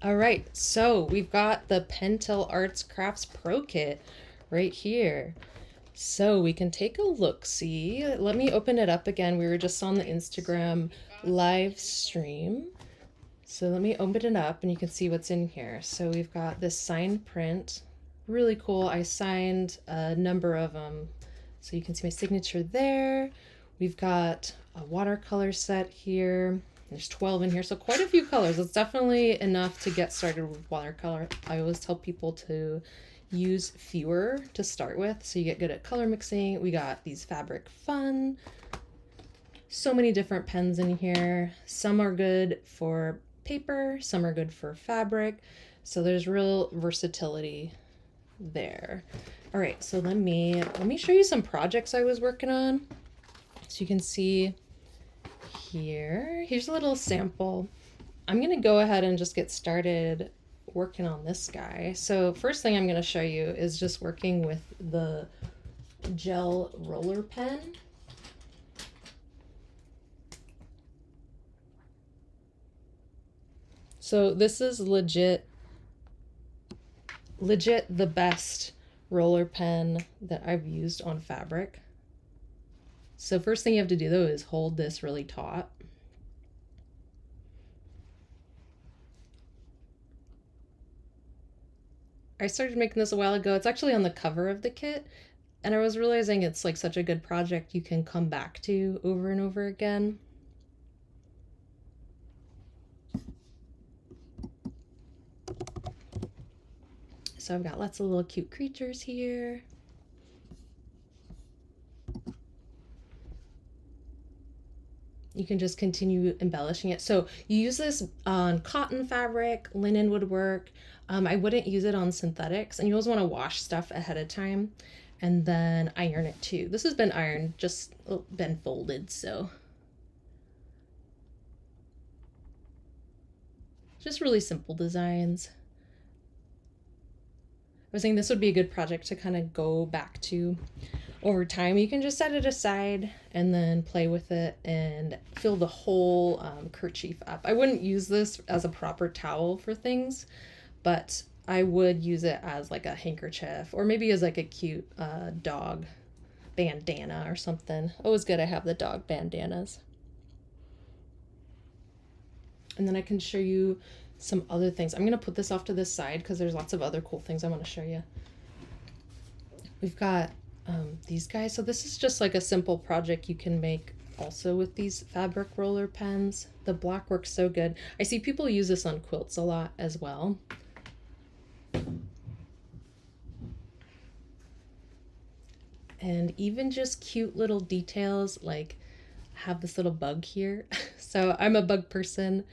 All right, so we've got the Pentel Arts Crafts Pro Kit right here. So we can take a look. See, let me open it up again. We were just on the Instagram live stream. So let me open it up and you can see what's in here. So we've got this signed print. Really cool. I signed a number of them. So you can see my signature there. We've got a watercolor set here. There's 12 in here, so quite a few colors. It's definitely enough to get started with watercolor. I always tell people to use fewer to start with so you get good at color mixing. We got these fabric fun. So many different pens in here. Some are good for paper, some are good for fabric. So there's real versatility there. All right, so let me show you some projects I was working on. So you can see here. Here's a little sample. I'm gonna go ahead and just get started working on this guy. So first thing I'm gonna show you is just working with the gel roller pen. So this is legit the best roller pen that I've used on fabric. So first thing you have to do though is hold this really taut. I started making this a while ago. It's actually on the cover of the kit, and I was realizing it's like such a good project you can come back to over and over again. So I've got lots of little cute creatures here. You can just continue embellishing it. So you use this on cotton fabric, linen would work. I wouldn't use it on synthetics, and you always want to wash stuff ahead of time and then iron it too. This has been ironed, just been folded, so. Just really simple designs. I was saying this would be a good project to kind of go back to over time. You can just set it aside and then play with it and fill the whole kerchief up. I wouldn't use this as a proper towel for things, but I would use it as like a handkerchief or maybe as like a cute dog bandana or something. Always good to have the dog bandanas. And then I can show you some other things. I'm going to put this off to this side because there's lots of other cool things I want to show you. We've got these guys. So this is just like a simple project you can make also with these fabric roller pens. The black works so good. I see people use this on quilts a lot as well. And even just cute little details like have this little bug here. So I'm a bug person.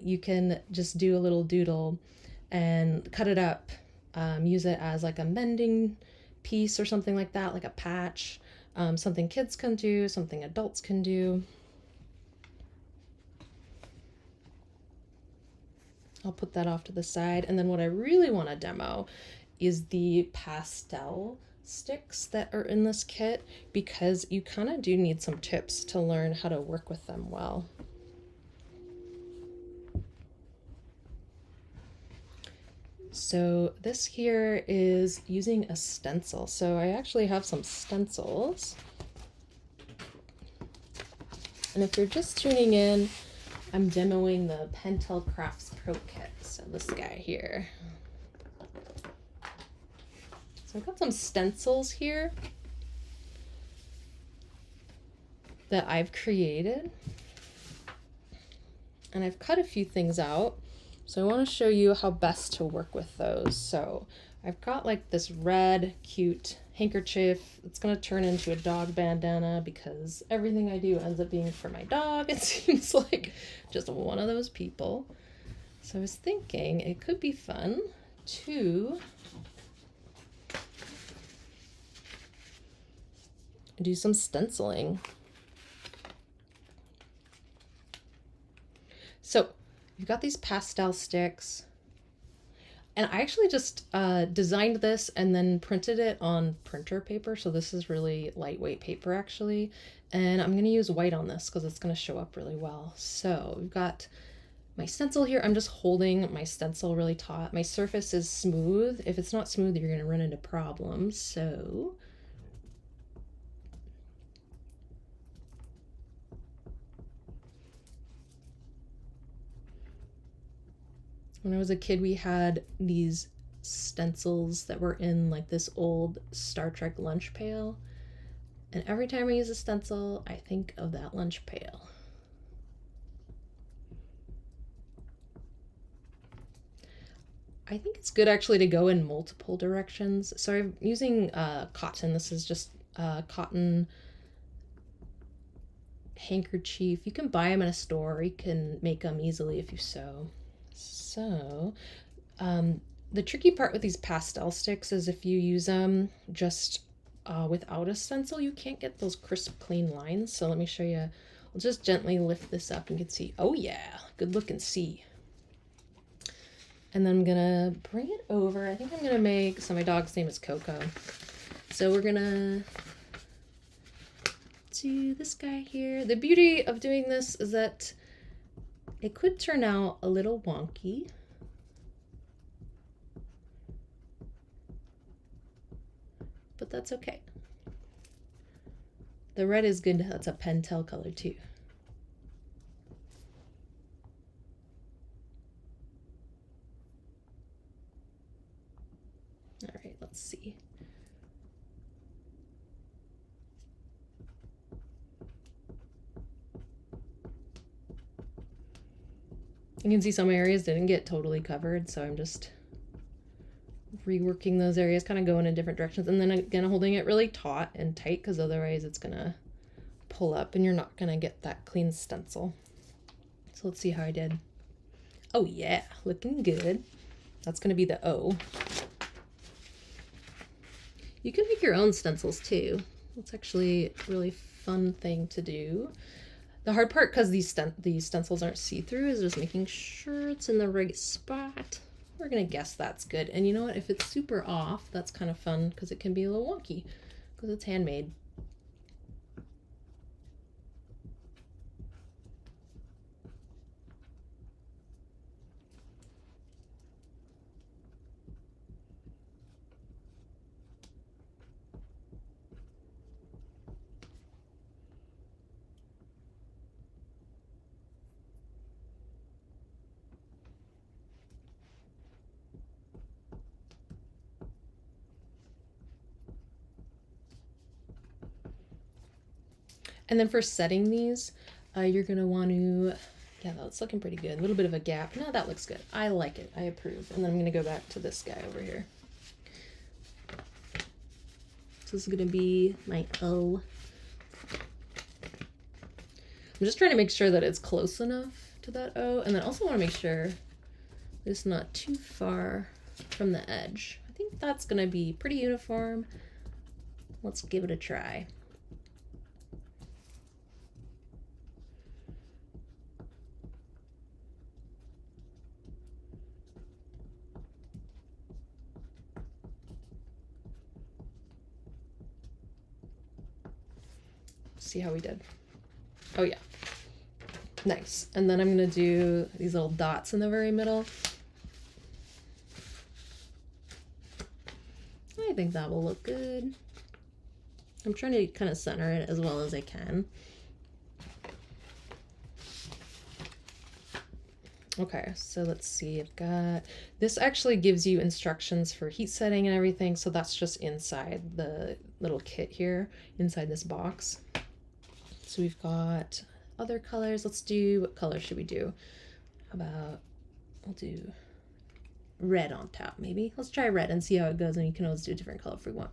You can just do a little doodle and cut it up, use it as like a mending piece or something like that, like a patch, something kids can do, something adults can do. I'll put that off to the side. And then what I really want to demo is the pastel sticks that are in this kit, because you kind of do need some tips to learn how to work with them well. So this here is using a stencil. So I actually have some stencils. And if you're just tuning in, I'm demoing the Pentel Crafts Pro Kit. So this guy here. So I've got some stencils here that I've created. And I've cut a few things out. So I want to show you how best to work with those. So I've got like this red cute handkerchief. It's going to turn into a dog bandana because everything I do ends up being for my dog. It seems like just one of those people. So I was thinking it could be fun to do some stenciling. So you've got these pastel sticks, and I actually just designed this and then printed it on printer paper. So this is really lightweight paper actually. And I'm going to use white on this because it's going to show up really well. So we've got my stencil here. I'm just holding my stencil really taut. My surface is smooth. If it's not smooth, you're gonna run into problems. So when I was a kid, we had these stencils that were in like this old Star Trek lunch pail. And every time I use a stencil, I think of that lunch pail. I think it's good actually to go in multiple directions. So I'm using cotton. This is just cotton handkerchief. You can buy them in a store, or you can make them easily if you sew. So the tricky part with these pastel sticks is if you use them just without a stencil, you can't get those crisp, clean lines. So let me show you. I'll just gently lift this up and you can see. Oh yeah, good looking C. And then I'm gonna bring it over. I think I'm gonna make, so my dog's name is Coco. So we're gonna do this guy here. The beauty of doing this is that it could turn out a little wonky. But that's okay. The red is good. That's a Pentel color too. All right, let's see. You can see some areas didn't get totally covered, so I'm just reworking those areas, kind of going in different directions, and then again holding it really taut and tight because otherwise it's gonna pull up and you're not gonna get that clean stencil. So let's see how I did. Oh yeah, looking good. That's gonna be the O. You can make your own stencils too. It's actually a really fun thing to do. The hard part, because these stencils aren't see-through, is just making sure it's in the right spot. We're gonna guess that's good. And you know what? If it's super off, that's kind of fun because it can be a little wonky because it's handmade. And then for setting these, you're gonna want to, yeah, that's looking pretty good. A little bit of a gap. No, that looks good. I like it. I approve. And then I'm gonna go back to this guy over here. So this is gonna be my O. I'm just trying to make sure that it's close enough to that O, and then also want to make sure it's not too far from the edge. I think that's gonna be pretty uniform. Let's give it a try. See how we did. Oh yeah, nice. And then I'm gonna do these little dots in the very middle. I think that will look good. I'm trying to kind of center it as well as I can. Okay, so let's see, I've got, this actually gives you instructions for heat setting and everything, so that's just inside the little kit here, inside this box. So we've got other colors. Let's do, what color should we do? How about, we'll do red on top maybe. Let's try red and see how it goes, and you can always do a different color if we want.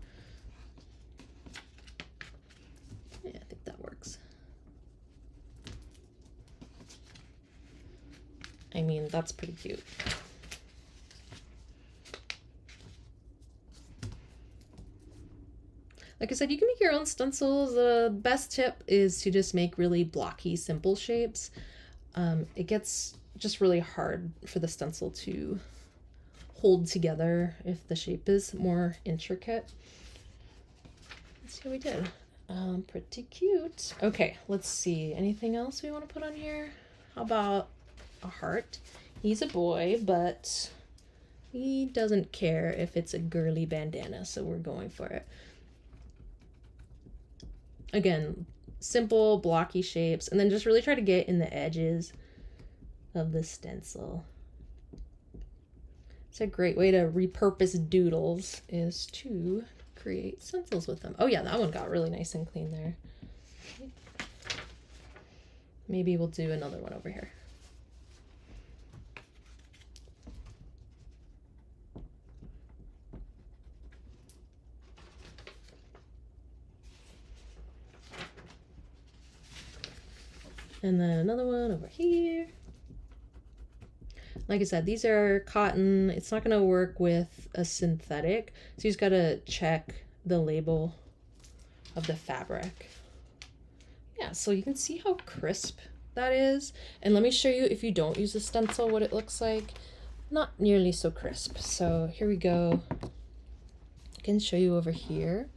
Yeah, I think that works. I mean, that's pretty cute. Like I said, you can make your own stencils. The best tip is to just make really blocky, simple shapes. It gets just really hard for the stencil to hold together if the shape is more intricate. Let's see how we did. Pretty cute. Okay, let's see. Anything else we want to put on here? How about a heart. He's a boy, but he doesn't care if it's a girly bandana, so we're going for it. Again, simple blocky shapes, and then just really try to get in the edges of the stencil. It's a great way to repurpose doodles, is to create stencils with them. Oh yeah, that one got really nice and clean there. Maybe we'll do another one over here. And then another one over here. Like I said, these are cotton. It's not going to work with a synthetic, so you just got to check the label of the fabric. Yeah, so you can see how crisp that is. And let me show you, if you don't use a stencil, what it looks like. Not nearly so crisp. So here we go. I can show you over here.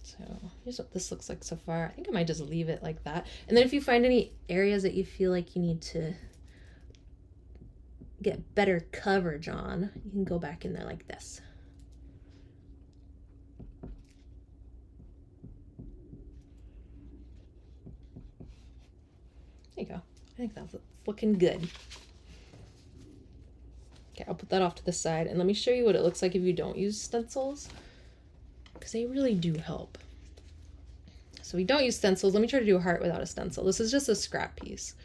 So here's what this looks like so far. I think I might just leave it like that. And then if you find any areas that you feel like you need to get better coverage on, you can go back in there like this. There you go. I think that's looking good. Okay, I'll put that off to the side, and let me show you what it looks like if you don't use stencils, because they really do help. So we don't use stencils. Let me try to do a heart without a stencil. This is just a scrap piece.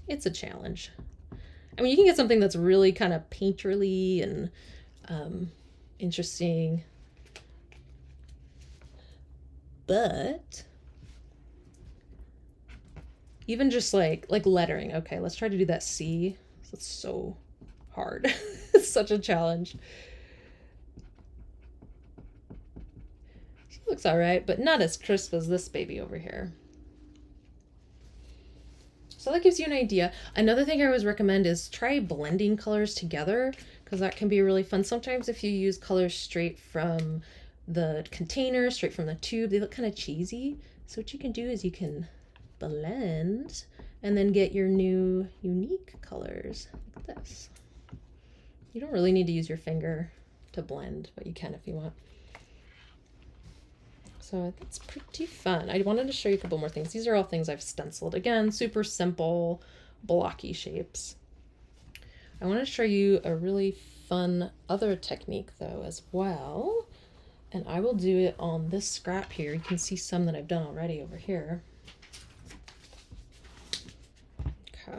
It's a challenge. I mean, you can get something that's really kind of painterly and interesting, but even just like lettering. Okay, let's try to do that C. It's so hard. It's such a challenge. She looks all right, but not as crisp as this baby over here. So that gives you an idea. Another thing I always recommend is try blending colors together, because that can be really fun. Sometimes if you use colors straight from the container, straight from the tube, they look kind of cheesy. So what you can do is you can blend and then get your new unique colors like this. You don't really need to use your finger to blend, but you can if you want. So that's pretty fun. I wanted to show you a couple more things. These are all things I've stenciled. Again, super simple, blocky shapes. I want to show you a really fun other technique though as well. And I will do it on this scrap here. You can see some that I've done already over here. Okay.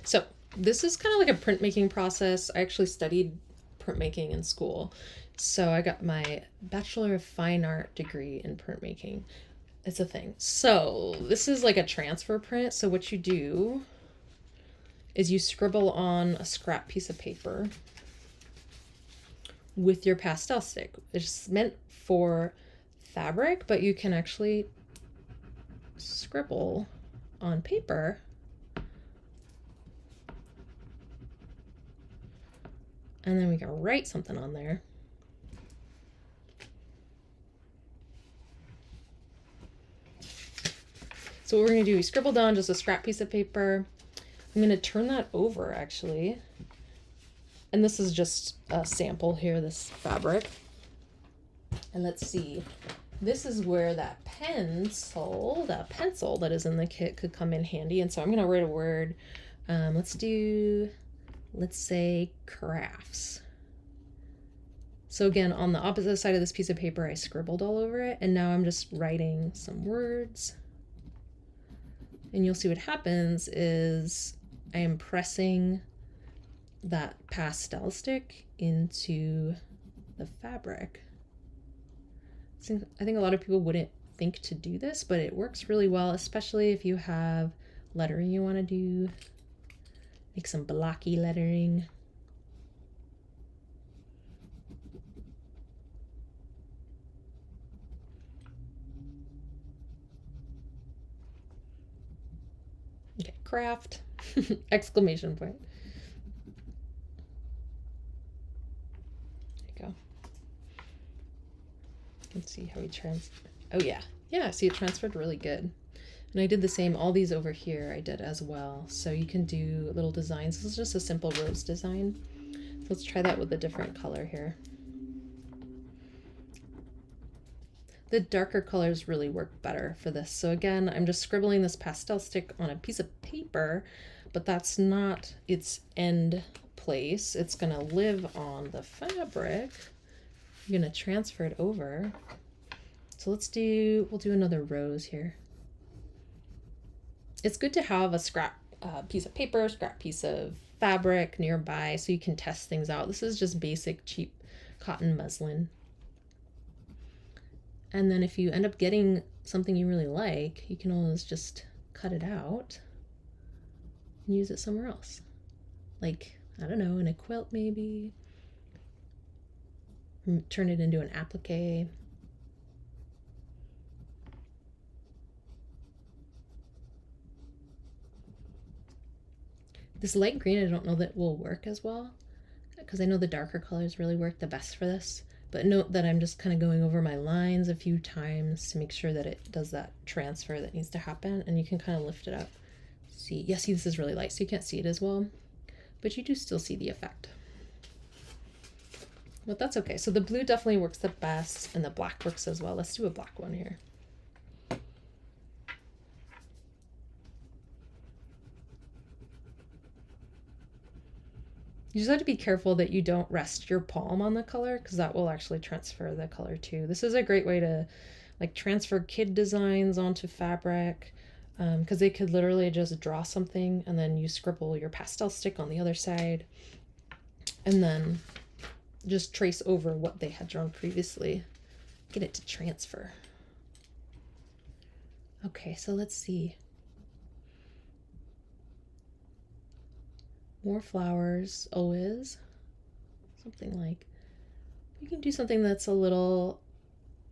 So this is kind of like a printmaking process. I actually studied printmaking in school. So I got my Bachelor of Fine Art degree in printmaking. It's a thing. So this is like a transfer print. So what you do is you scribble on a scrap piece of paper with your pastel stick. It's meant for fabric, but you can actually scribble on paper and then we can write something on there. So what we're going to do, we scribbled on just a scrap piece of paper. I'm going to turn that over actually. And this is just a sample here, this fabric. And let's see, this is where that pencil that is in the kit could come in handy. And so I'm going to write a word. Let's say crafts. So again, on the opposite side of this piece of paper, I scribbled all over it. And now I'm just writing some words. And you'll see what happens is I am pressing that pastel stick into the fabric. So I think a lot of people wouldn't think to do this, but it works really well, especially if you have lettering you want to do, make some blocky lettering. Okay, craft, exclamation point. There you go. You can see how he oh yeah. Yeah, see it transferred really good. And I did the same, all these over here I did as well. So you can do little designs. This is just a simple rose design. So let's try that with a different color here. The darker colors really work better for this. So again, I'm just scribbling this pastel stick on a piece of paper, but that's not its end place. It's gonna live on the fabric. You're gonna transfer it over. So we'll do another rose here. It's good to have a scrap piece of paper, scrap piece of fabric nearby so you can test things out. This is just basic cheap cotton muslin. And then if you end up getting something you really like, you can always just cut it out and use it somewhere else. Like, I don't know, in a quilt maybe. Turn it into an applique. This light green, I don't know that will work as well because I know the darker colors really work the best for this. But note that I'm just kind of going over my lines a few times to make sure that it does that transfer that needs to happen. And you can kind of lift it up. See, yeah, see, this is really light, so you can't see it as well, but you do still see the effect. But that's okay. So the blue definitely works the best and the black works as well. Let's do a black one here. You just have to be careful that you don't rest your palm on the color because that will actually transfer the color too. This is a great way to like transfer kid designs onto fabric because they could literally just draw something and then you scribble your pastel stick on the other side and then just trace over what they had drawn previously. Get it to transfer. Okay, so let's see. More flowers, always. Something like, you can do something that's a little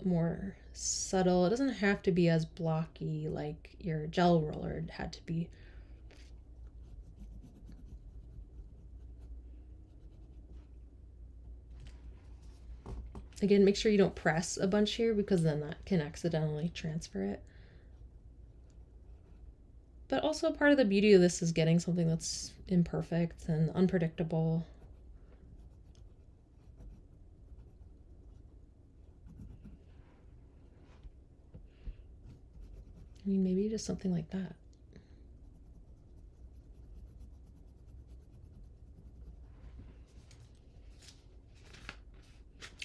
more subtle. It doesn't have to be as blocky like your gel roller had to be. Again, make sure you don't press a bunch here because then that can accidentally transfer it. But also part of the beauty of this is getting something that's imperfect and unpredictable. I mean, maybe just something like that.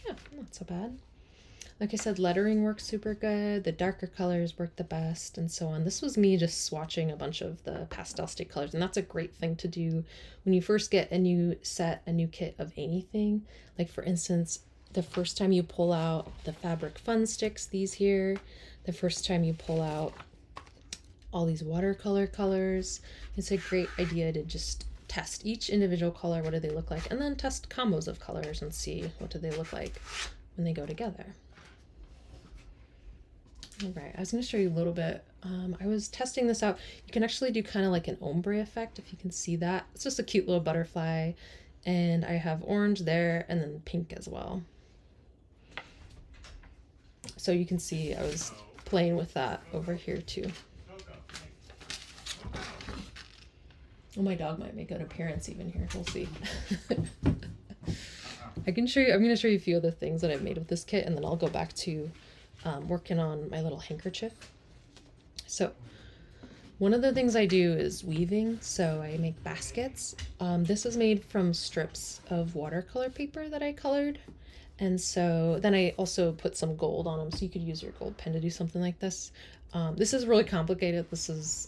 Yeah, not so bad. Like I said, lettering works super good. The darker colors work the best and so on. This was me just swatching a bunch of the pastel stick colors. And that's a great thing to do when you first get a new set, a new kit of anything. Like for instance, the first time you pull out the fabric fun sticks, these here, the first time you pull out all these watercolor colors, it's a great idea to just test each individual color. What do they look like? And then test combos of colors and see what do they look like when they go together. All right, I was going to show you a little bit. I was testing this out. You can actually do kind of like an ombre effect, if you can see that. It's just a cute little butterfly. And I have orange there and then pink as well. So you can see I was playing with that over here too. Oh, my dog might make an appearance even here. We'll see. I can show you, I'm going to show you a few other things that I've made with this kit, and then I'll go back to working on my little handkerchief. So one of the things I do is weaving. So I make baskets. This is made from strips of watercolor paper that I colored. And so then I also put some gold on them, so you could use your gold pen to do something like this. This is really complicated. This is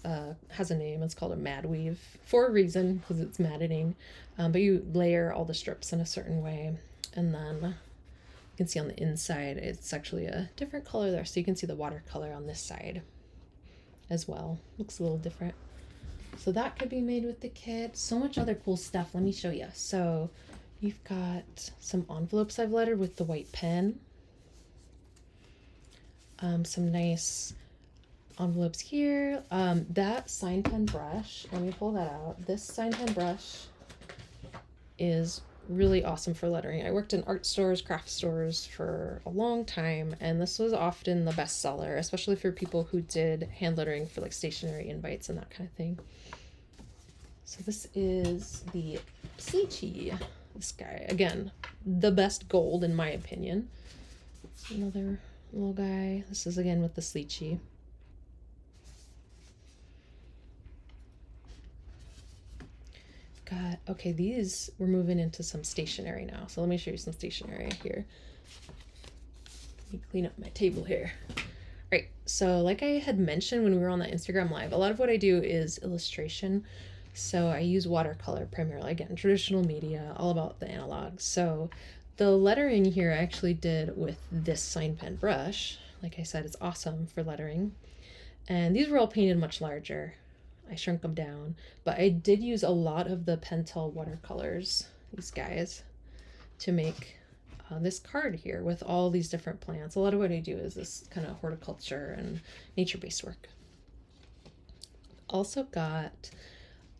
has a name. It's called a mad weave for a reason, because it's maddening. But you layer all the strips in a certain way, and then you can see on the inside it's actually a different color there. So you can see the watercolor on this side as well. Looks a little different. So that could be made with the kit. So much other cool stuff. Let me show you. So you've got some envelopes I've lettered with the white pen. Some nice envelopes here. That sign pen brush, let me pull that out. This sign pen brush is really awesome for lettering. I worked in art stores, craft stores for a long time, and this was often the best seller, especially for people who did hand lettering for like stationery invites and that kind of thing. So this is the Peachy. This guy, again, the best gold in my opinion. Another little guy. This is again with the Sleechy. Got, okay, these, we're moving into some stationery now. So let me show you some stationery here. Let me clean up my table here. All right, so like I had mentioned when we were on the Instagram Live, a lot of what I do is illustration. So I use watercolor primarily, again, traditional media, all about the analog. So the lettering here I actually did with this sign pen brush. Like I said, it's awesome for lettering. And these were all painted much larger. I shrunk them down, but I did use a lot of the Pentel watercolors, these guys, to make this card here with all these different plants. A lot of what I do is this kind of horticulture and nature-based work. Also got,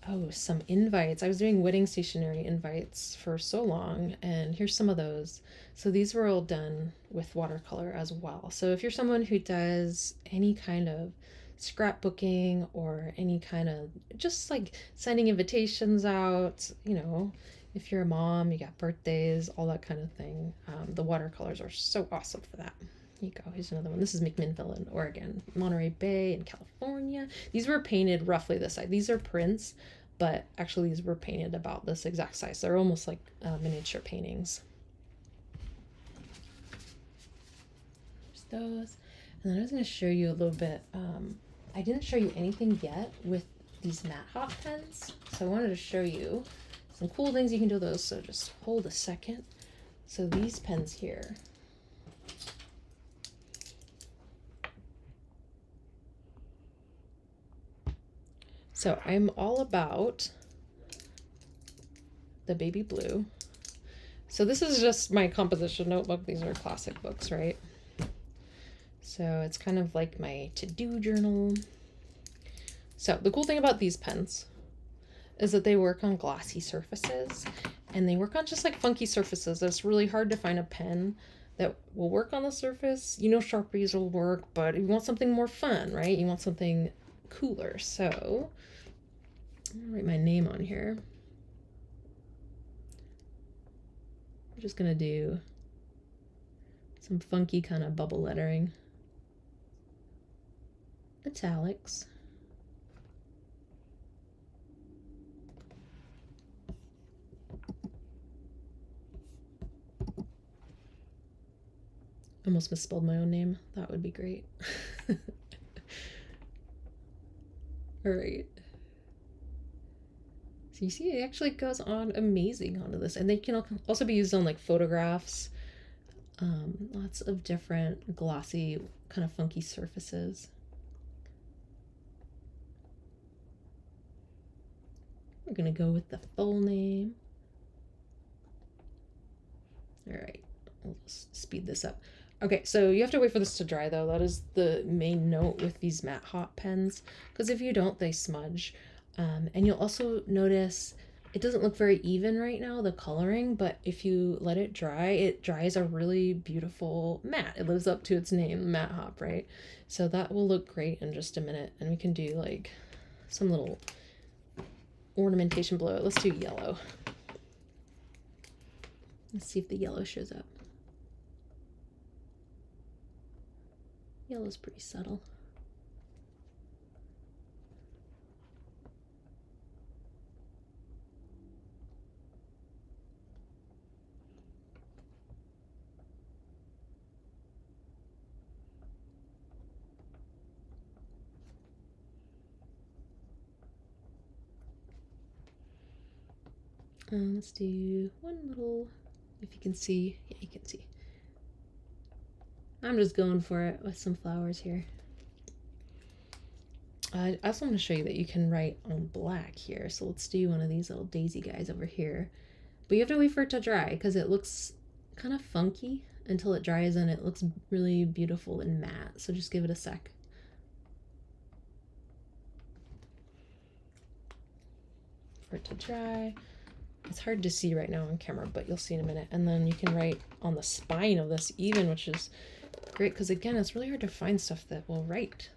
oh, some invites. I was doing wedding stationery invites for so long, and here's some of those. So these were all done with watercolor as well. So if you're someone who does any kind of scrapbooking or any kind of just like sending invitations out, you know, if you're a mom, you got birthdays, all that kind of thing, the watercolors are so awesome for that. Here you go. Here's another one. This is McMinnville in Oregon, Monterey Bay in California. These were painted roughly this size. These are prints, but actually these were painted about this exact size. They're almost like miniature paintings. There's those. And then I was going to show you a little bit. I didn't show you anything yet with these matte hot pens, so I wanted to show you some cool things you can do with those. So just hold a second. So these pens here. So I'm all about the baby blue. So this is just my composition notebook. These are classic books, right? So it's kind of like my to-do journal. So the cool thing about these pens is that they work on glossy surfaces, and they work on just like funky surfaces. It's really hard to find a pen that will work on the surface. You know, Sharpies will work, but you want something more fun, right? You want something cooler. So I'm gonna write my name on here. I'm just gonna do some funky kind of bubble lettering. Italics. Almost misspelled my own name. That would be great. All right. So you see, it actually goes on amazing onto this, and they can also be used on like photographs. Lots of different glossy, kind of funky surfaces. We're gonna go with the full name. All right, we'll just speed this up. Okay, so you have to wait for this to dry though. That is the main note with these matte hot pens, because if you don't, they smudge. And you'll also notice it doesn't look very even right now, the coloring, but if you let it dries a really beautiful matte. It lives up to its name, matte hop, right? So that will look great in just a minute, and we can do like some little ornamentation below it. Let's do yellow. Let's see if the yellow shows up. Yellow's pretty subtle. Let's do one little, if you can see. Yeah, you can see. I'm just going for it with some flowers here. I also want to show you that you can write on black here. So let's do one of these little daisy guys over here. But you have to wait for it to dry because it looks kind of funky until it dries, and it looks really beautiful and matte. So just give it a sec. For it to dry. It's hard to see right now on camera, but you'll see in a minute. And then you can write on the spine of this even, which is great because again, it's really hard to find stuff that will write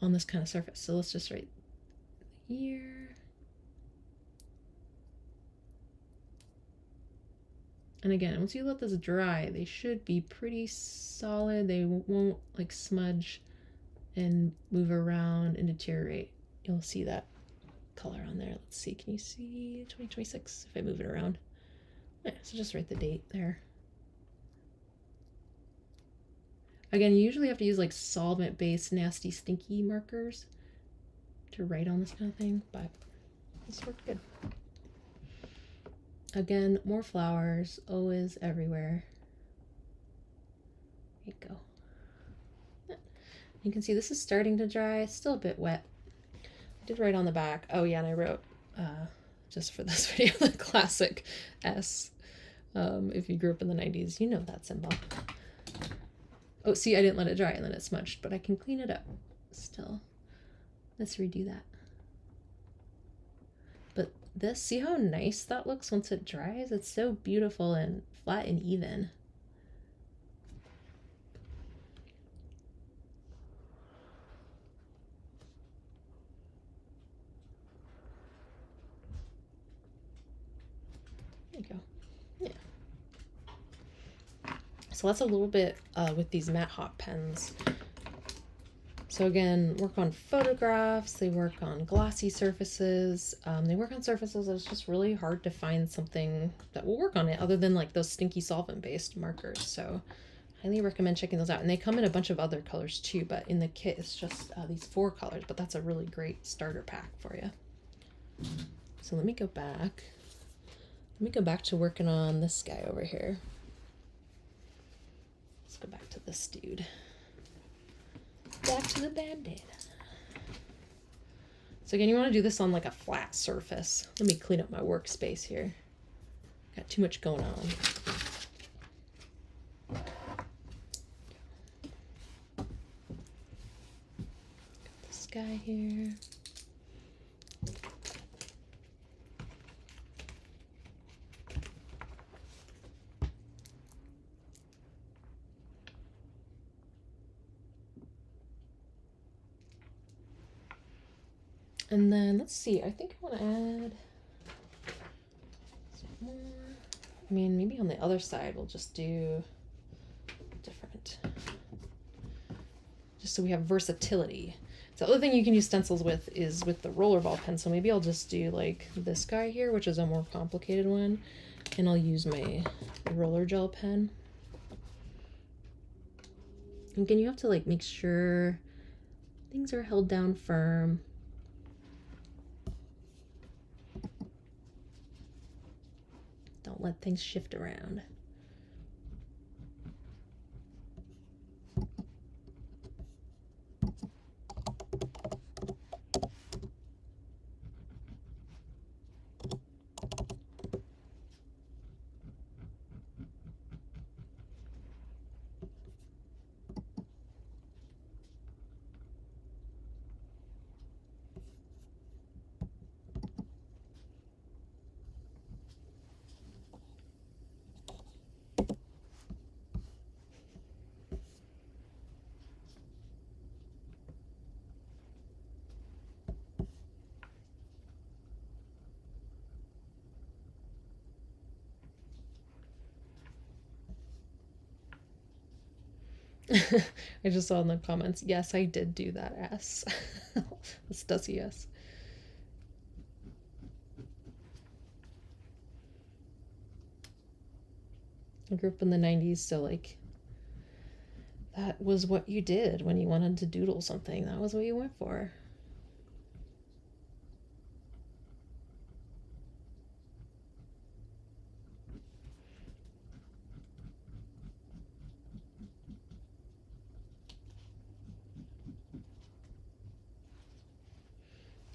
on this kind of surface. So let's just write here. And again, once you let this dry, they should be pretty solid. They won't like smudge and move around and deteriorate. You'll see that color on there. Let's see, can you see 2026 if I move it around? Yeah, so just write the date there. Again, you usually have to use like solvent-based nasty stinky markers to write on this kind of thing, but this worked good. Again, more flowers, always everywhere. There you go. You can see this is starting to dry, it's still a bit wet. I did write on the back. Oh yeah, and I wrote, just for this video, the classic S. If you grew up in the 90s, you know that symbol. Oh, see, I didn't let it dry and then it smudged, but I can clean it up still. Let's redo that. But this, see how nice that looks once it dries? It's so beautiful and flat and even. There you go. Yeah. So that's a little bit with these matte hot pens. So again, work on photographs, they work on glossy surfaces, they work on surfaces that's just really hard to find something that will work on it other than like those stinky solvent-based markers. So highly recommend checking those out. And they come in a bunch of other colors too, but in the kit it's just these 4 colors, but that's a really great starter pack for you. So let me go back. Let me go back to working on this guy over here. Let's go back to this dude. Back to the Band-Aid. So again, you want to do this on like a flat surface. Let me clean up my workspace here. Got too much going on. Got this guy here. And then let's see, I think I want to add some more. I mean, maybe on the other side we'll just do different, just so we have versatility. So the other thing you can use stencils with is with the rollerball pen. So maybe I'll just do like this guy here, which is a more complicated one, and I'll use my roller gel pen. And again, you have to like make sure things are held down firm. Don't let things shift around. I just saw in the comments, yes, I did do that S. That's Dusty S. I grew up in the 90s, so like that was what you did when you wanted to doodle something. That was what you went for.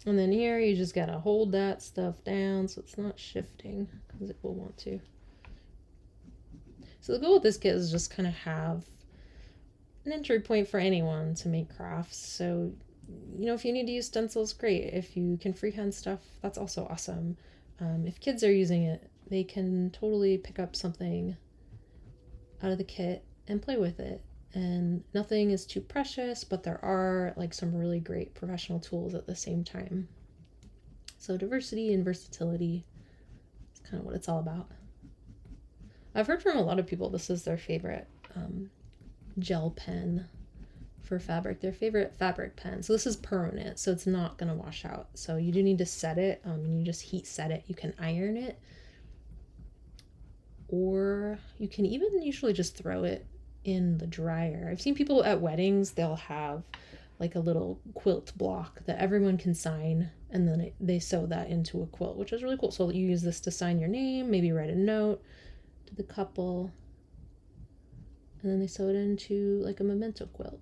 And then here you just gotta hold that stuff down so it's not shifting, because it will want to. So the goal with this kit is just kind of have an entry point for anyone to make crafts. So, you know, if you need to use stencils, great. If you can freehand stuff, that's also awesome. if kids are using it, they can totally pick up something out of the kit and play with it. And nothing is too precious, but there are like some really great professional tools at the same time. So diversity and versatility is kind of what it's all about. I've heard from a lot of people this is their favorite gel pen for fabric, their favorite fabric pen. So this is permanent, so it's not going to wash out. So you do need to set it, and you just heat set it. You can iron it, or you can even usually just throw it in the dryer. I've seen people at weddings, they'll have like a little quilt block that everyone can sign, and then they sew that into a quilt, which is really cool. So you use this to sign your name, maybe write a note to the couple, and then they sew it into like a memento quilt.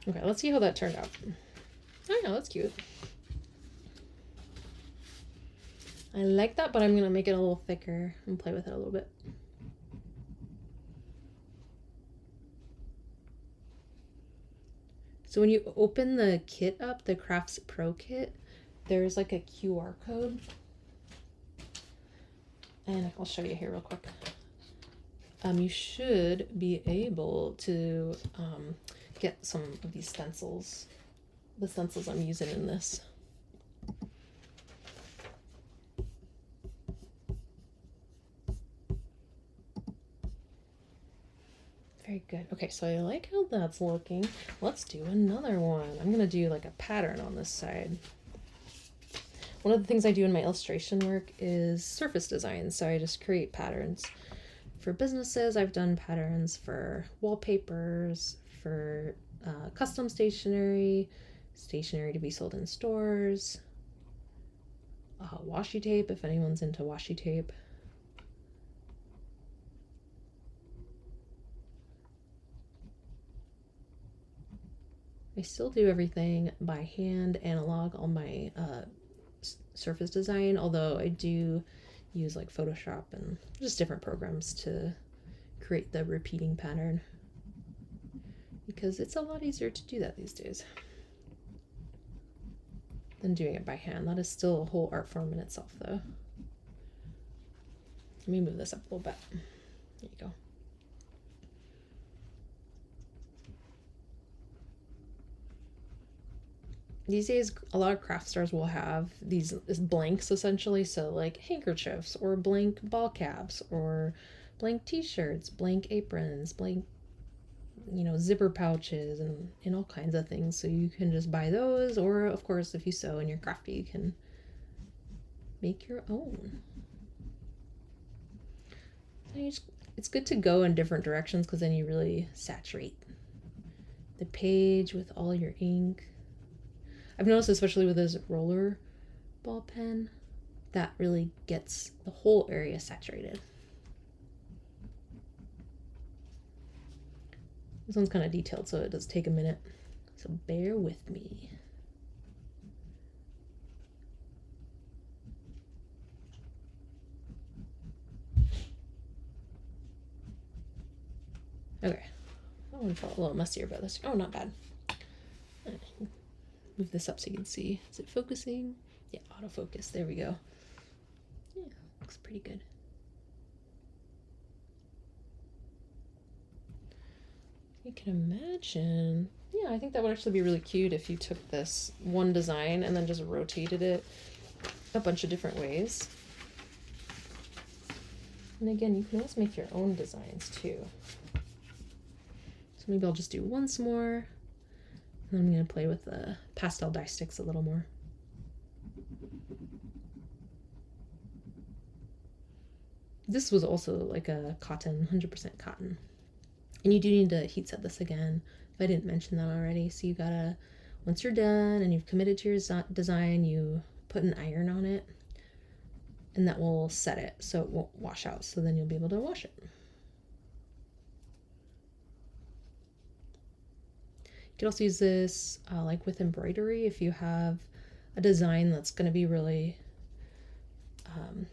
Okay, let's see how that turned out. Oh yeah, that's cute. I like that, but I'm gonna make it a little thicker and play with it a little bit. So when you open the kit up, the Crafts Pro kit, there's like a QR code. And I'll show you here real quick. You should be able to get some of these stencils, the stencils I'm using in this. Very good. Okay, so I like how that's looking. Let's do another one. I'm gonna do like a pattern on this side. One of the things I do in my illustration work is surface design, so I just create patterns. For businesses, I've done patterns for wallpapers, for custom stationery, stationery to be sold in stores, washi tape, if anyone's into washi tape. I still do everything by hand, analog, all my surface design, although I do use like Photoshop and just different programs to create the repeating pattern, because it's a lot easier to do that these days than doing it by hand. That is still a whole art form in itself though. Let me move this up a little bit. There you go. These days, a lot of craft stores will have these blanks essentially, so like handkerchiefs or blank ball caps or blank t-shirts, blank aprons, blank, you know, zipper pouches and all kinds of things. So you can just buy those, or of course, if you sew and you're crafty, you can make your own. It's good to go in different directions because then you really saturate the page with all your ink. I've noticed, especially with this roller ball pen, that really gets the whole area saturated. This one's kind of detailed, so it does take a minute. So bear with me. Okay. That one felt a little messier, but this, oh, not bad. Move this up so you can see. Is it focusing? Yeah, autofocus. There we go. Yeah, looks pretty good. You can imagine. Yeah, I think that would actually be really cute if you took this one design and then just rotated it a bunch of different ways. And again, you can always make your own designs too. So maybe I'll just do once more. And I'm going to play with the pastel dye sticks a little more. This was also like a cotton, 100% cotton. And you do need to heat set this again, if I didn't mention that already. So you gotta, once you're done and you've committed to your design, you put an iron on it, and that will set it so it won't wash out. So then you'll be able to wash it. You can also use this like with embroidery if you have a design that's going to be really,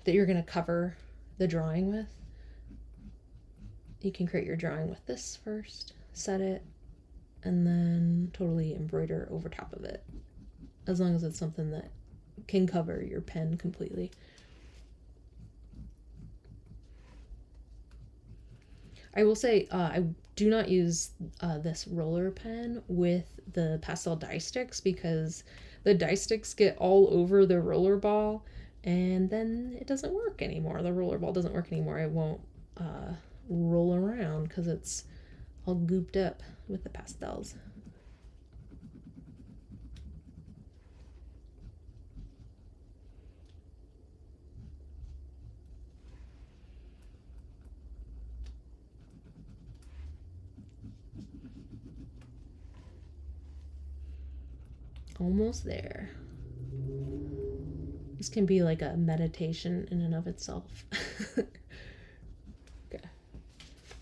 that you're going to cover the drawing with. You can create your drawing with this first, set it, and then totally embroider over top of it, as long as it's something that can cover your pen completely. I will say I do not use this roller pen with the pastel dye sticks, because the dye sticks get all over the roller ball and then it doesn't work anymore. The roller ball doesn't work anymore. It won't roll around because it's all gooped up with the pastels. Almost there. This can be like a meditation in and of itself. Okay.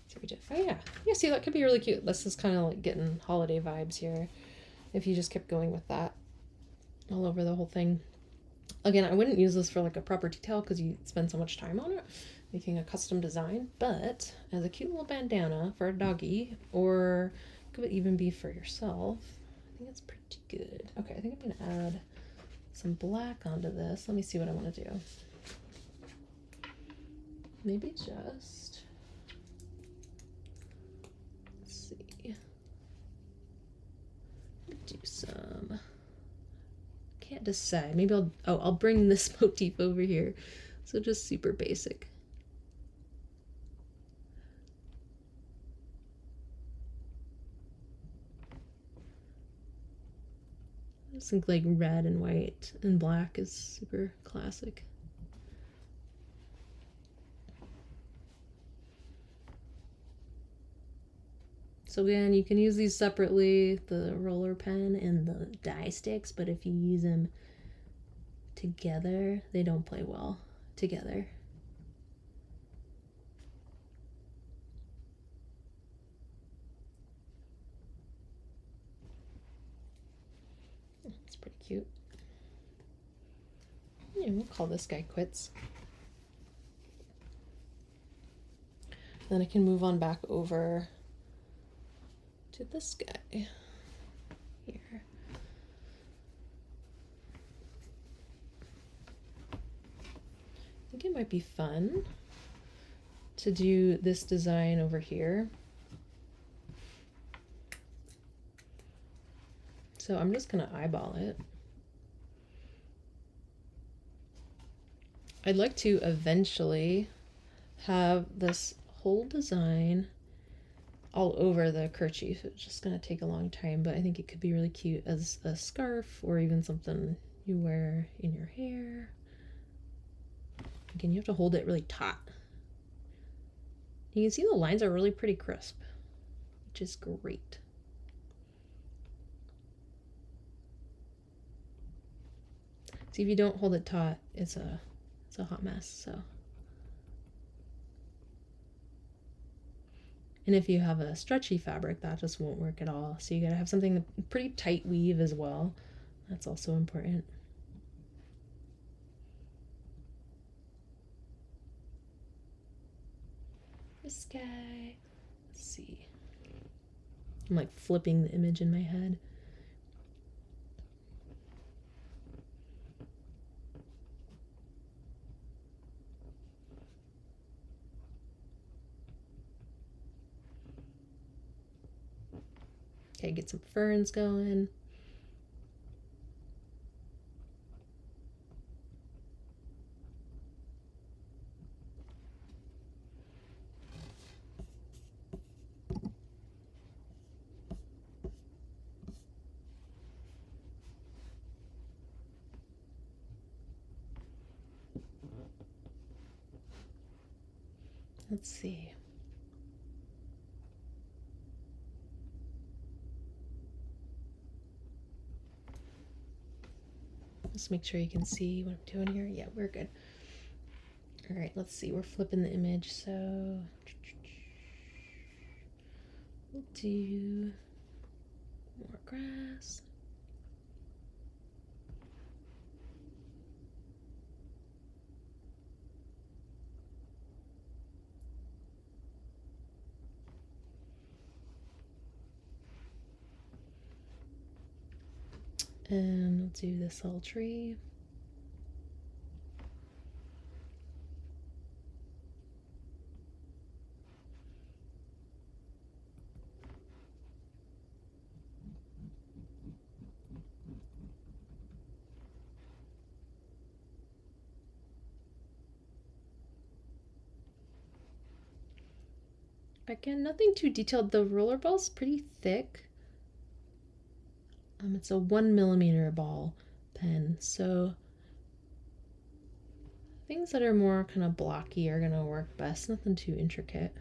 So we did. Oh yeah. Yeah, see, that could be really cute. This is kind of like getting holiday vibes here if you just kept going with that all over the whole thing. Again, I wouldn't use this for like a proper detail because you spend so much time on it making a custom design, but as a cute little bandana for a doggy, or could even be for yourself, I think it's pretty good. Okay, I think I'm gonna add some black onto this. Let me see what I want to do. Maybe just, let's see, do some, can't decide. Maybe I'll bring this motif over here. So just super basic. I just think like red and white and black is super classic. So again, you can use these separately, the roller pen and the dye sticks, but if you use them together, they don't play well together. It's pretty cute. Yeah, we'll call this guy quits. Then I can move on back over to this guy here. I think it might be fun to do this design over here. So I'm just gonna eyeball it. I'd like to eventually have this whole design all over the kerchief. It's just gonna take a long time, but I think it could be really cute as a scarf or even something you wear in your hair. Again, you have to hold it really taut. You can see the lines are really pretty crisp, which is great. See, if you don't hold it taut, it's a hot mess. So, and if you have a stretchy fabric, that just won't work at all. So you gotta have something pretty tight weave as well. That's also important. This guy, let's see. I'm like flipping the image in my head. Okay, get some ferns going. Let's see. Just make sure you can see what I'm doing here. Yeah, we're good. All right, let's see. We're flipping the image, so we'll do more grass. And we'll do this little tree. Again, nothing too detailed. The roller ball's pretty thick. It's a 1mm ball pen, so things that are more kind of blocky are gonna work best. Nothing too intricate.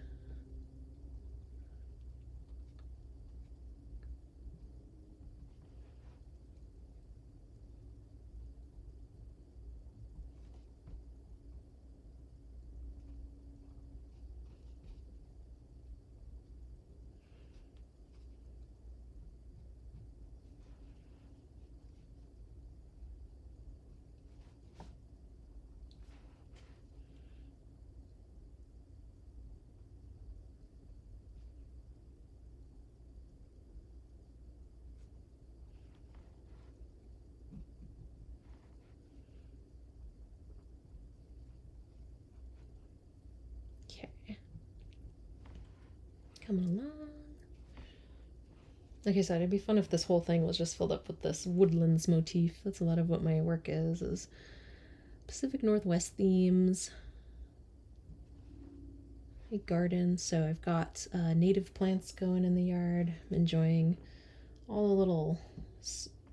Okay. Coming along. Like I said, it'd be fun if this whole thing was just filled up with this woodlands motif. That's a lot of what my work is Pacific Northwest themes. A garden, so I've got native plants going in the yard. I'm enjoying all the little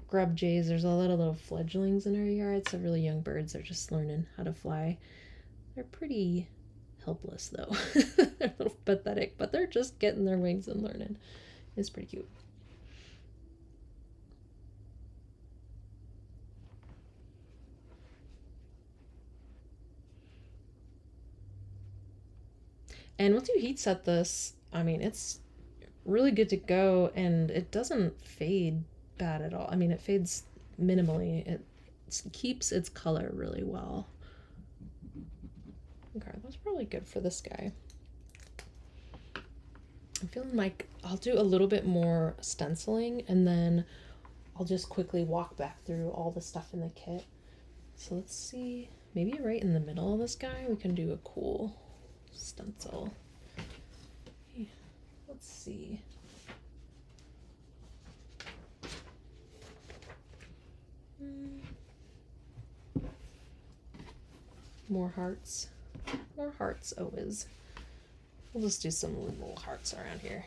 grub jays. There's a lot of little fledglings in our yard, so really young birds are just learning how to fly. They're pretty helpless though. They're a little pathetic, but they're just getting their wings and learning. It's pretty cute. And once you heat set this, I mean, it's really good to go, and it doesn't fade bad at all. I mean, it fades minimally. It keeps its color really well. Okay, that's probably good for this guy. I'm feeling like I'll do a little bit more stenciling, and then I'll just quickly walk back through all the stuff in the kit. So let's see, maybe right in the middle of this guy, we can do a cool stencil. Let's see. More hearts. More hearts always. We'll just do some little hearts around here.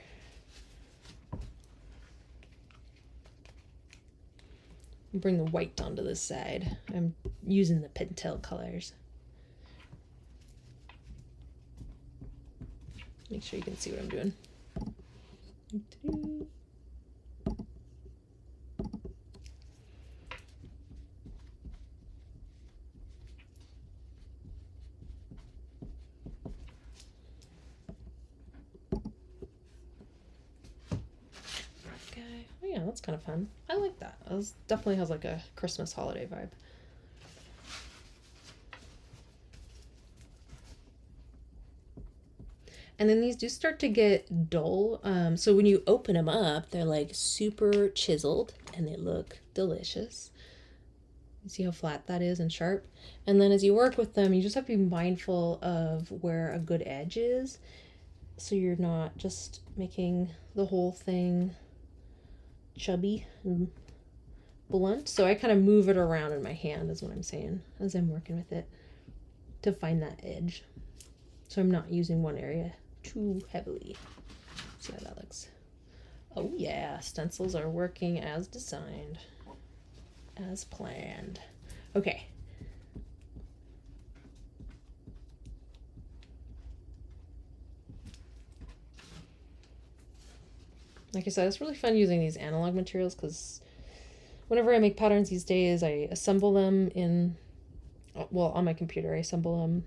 Bring the white onto this side. I'm using the Pentel colors. Make sure you can see what I'm doing. Okay. Oh yeah, that's kind of fun. I like that. It definitely has like a Christmas holiday vibe. And then these do start to get dull. So when you open them up, they're like super chiseled and they look delicious. You see how flat that is and sharp? And then as you work with them, you just have to be mindful of where a good edge is. So you're not just making the whole thing chubby and blunt. So I kind of move it around in my hand is what I'm saying as I'm working with it to find that edge. So I'm not using one area too heavily. See how that looks. Oh yeah, stencils are working as designed, as planned. Okay. Like I said, it's really fun using these analog materials because whenever I make patterns these days, I assemble them in, well, on my computer, I assemble them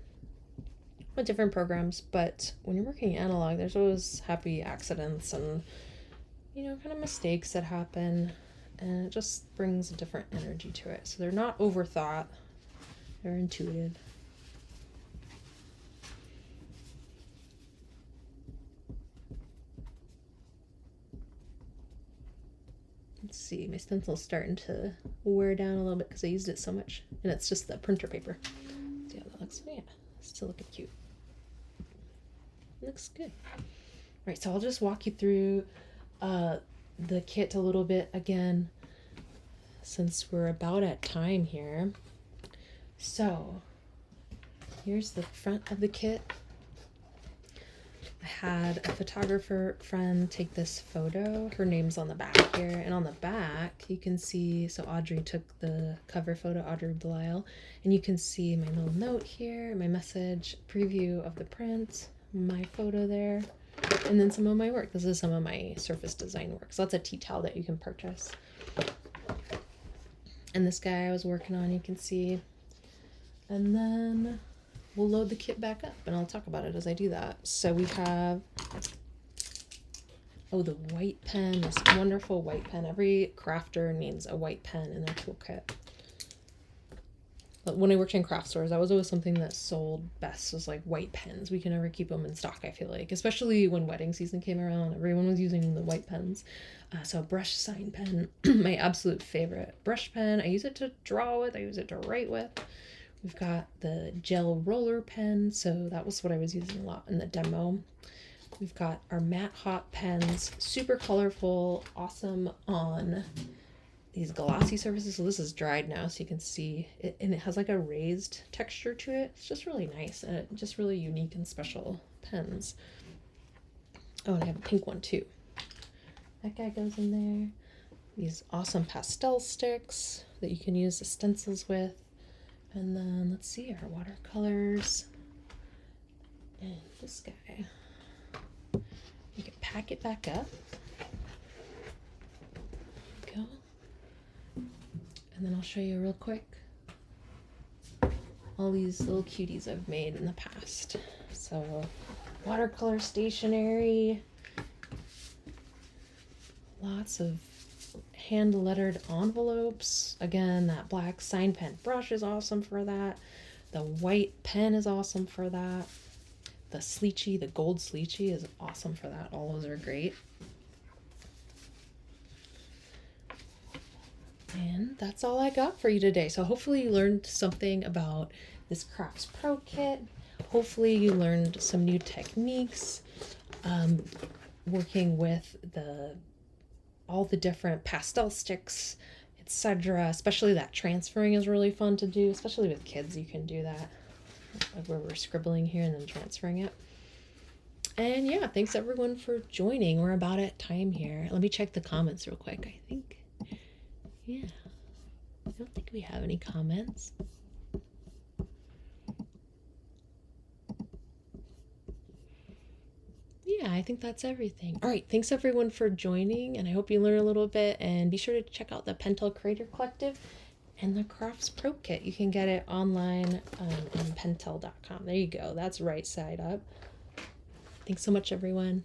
with different programs, but when you're working analog, there's always happy accidents and, you know, kind of mistakes that happen, and it just brings a different energy to it. So they're not overthought, they're intuitive. Let's see, my stencil's starting to wear down a little bit because I used it so much. And it's just the printer paper. See how that looks? Yeah, still looking cute. Looks good. All right, so I'll just walk you through the kit a little bit again, since we're about at time here. So here's the front of the kit. I had a photographer friend take this photo. Her name's on the back here, and on the back you can see, so Audrey took the cover photo, Audrey Belial, and you can see my little note here, my message, preview of the print, my photo there, and then some of my work. This is some of my surface design work. So that's a tea towel that you can purchase. And this guy I was working on, you can see. And then we'll load the kit back up and I'll talk about it as I do that. So we have, oh, the white pen, this wonderful white pen. Every crafter needs a white pen in their toolkit. But when I worked in craft stores, that was always something that sold best, was like white pens. We can never keep them in stock, I feel like, especially when wedding season came around. Everyone was using the white pens. So a brush sign pen, my absolute favorite brush pen. I use it to draw with, I use it to write with. We've got the gel roller pen, so that was what I was using a lot in the demo. We've got our matte hot pens, super colorful, awesome on these glossy surfaces. So this is dried now, so you can see it, and it has like a raised texture to it. It's just really nice, and just really unique and special pens. Oh, and I have a pink one too. That guy goes in there. These awesome pastel sticks that you can use the stencils with. And then let's see, our watercolors. And this guy. You can pack it back up. There we go. And then I'll show you real quick all these little cuties I've made in the past. So watercolor stationery. Lots of hand lettered envelopes. Again, that black sign pen brush is awesome for that. The white pen is awesome for that. The Sleechy, the gold Sleechy is awesome for that. All those are great. And that's all I got for you today. So hopefully you learned something about this Crafts Pro Kit. Hopefully you learned some new techniques working with all the different pastel sticks, etc. Especially that transferring is really fun to do, especially with kids. You can do that, like where we're scribbling here and then transferring it. And yeah, thanks everyone for joining. We're about at time here. Let me check the comments real quick. I think, yeah, I don't think we have any comments. Yeah, I think that's everything. All right, thanks everyone for joining, and I hope you learn a little bit. And be sure to check out the Pentel Creator Collective and the Crafts Pro Kit. You can get it online on pentel.com. There you go. That's right side up. Thanks so much, everyone.